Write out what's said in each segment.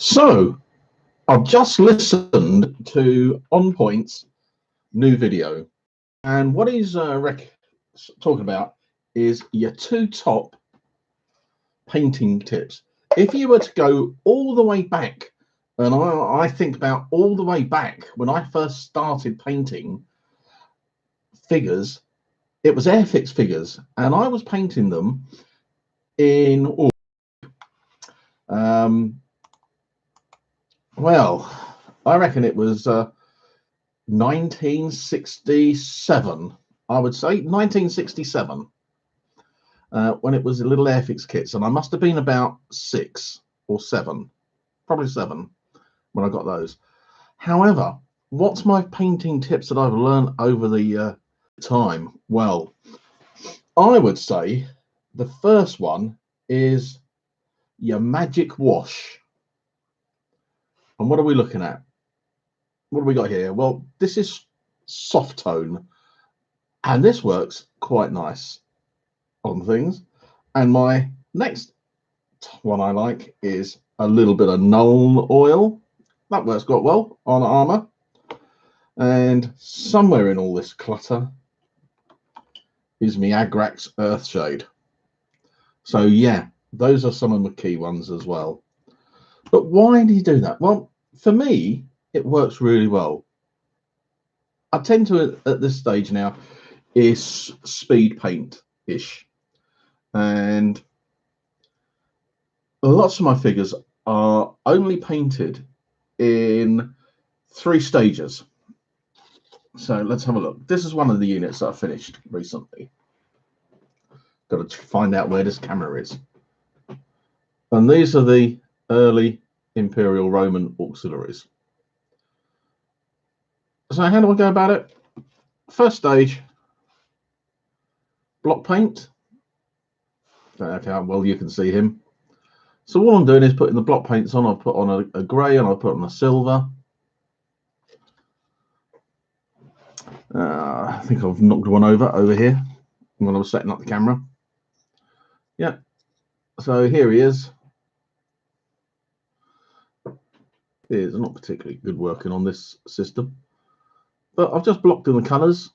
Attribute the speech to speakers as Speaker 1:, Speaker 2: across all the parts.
Speaker 1: So I've just listened to On Point's new video, and what he's talking about is your two top painting tips. If you were to go all the way back, and I think about all the way back when I first started painting figures, it was Airfix figures, and I was painting them in well, I reckon it was 1967. I would say 1967, when it was a little Airfix kits, and I must have been about 6 or 7, probably 7 when I got those. However, what's my painting tips that I've learned over the time? Well, I would say the first one is your magic wash. And what are we looking at? What have we got here? Well, this is soft tone, and this works quite nice on things. And my next one I like is a little bit of Nuln Oil. That works quite well on armor. And somewhere in all this clutter is my Agrax Earthshade. So yeah, those are some of the key ones as well. But why do you do that? Well, for me, it works really well. I tend to, at this stage now, is speed paint-ish. And lots of my figures are only painted in 3 stages. So let's have a look. This is one of the units that I finished recently. Got to find out where this camera is. And these are the early Imperial Roman auxiliaries. So how do I go about it? First stage, block paint. Okay, well, you can see him. So all I'm doing is putting the block paints on. I'll put on a grey and I'll put on a silver. I think I've knocked one over here when I was setting up the camera. Yeah, so here he is. It's not particularly good working on this system, but I've just blocked in the colours.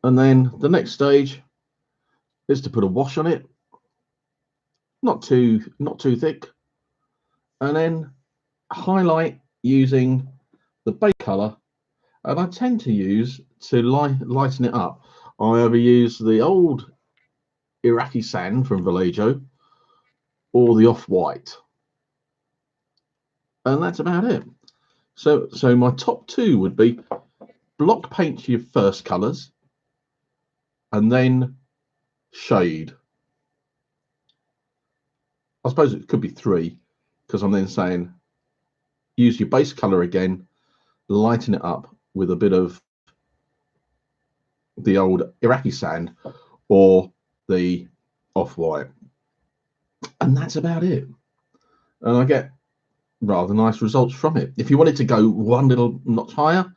Speaker 1: And then the next stage is to put a wash on it, not too thick, and then highlight using the base colour. And I tend to use, to lighten it up, I either use the old Iraqi sand from Vallejo or the off-white, and that's about it. So my top 2 would be block paint your first colours and then shade. I suppose it could be 3, because I'm then saying use your base colour again, lighten it up with a bit of the old Iraqi sand or the off-white, and that's about it. And I get rather nice results from it. If you wanted to go one little notch higher,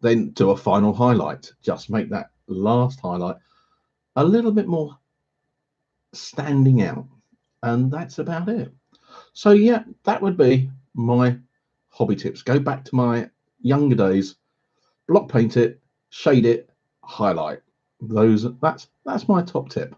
Speaker 1: then do a final highlight. Just make that last highlight a little bit more standing out, and that's about it. So yeah, that would be my hobby tips. Go back to my younger days, block paint it, shade it, highlight. That's my top tip.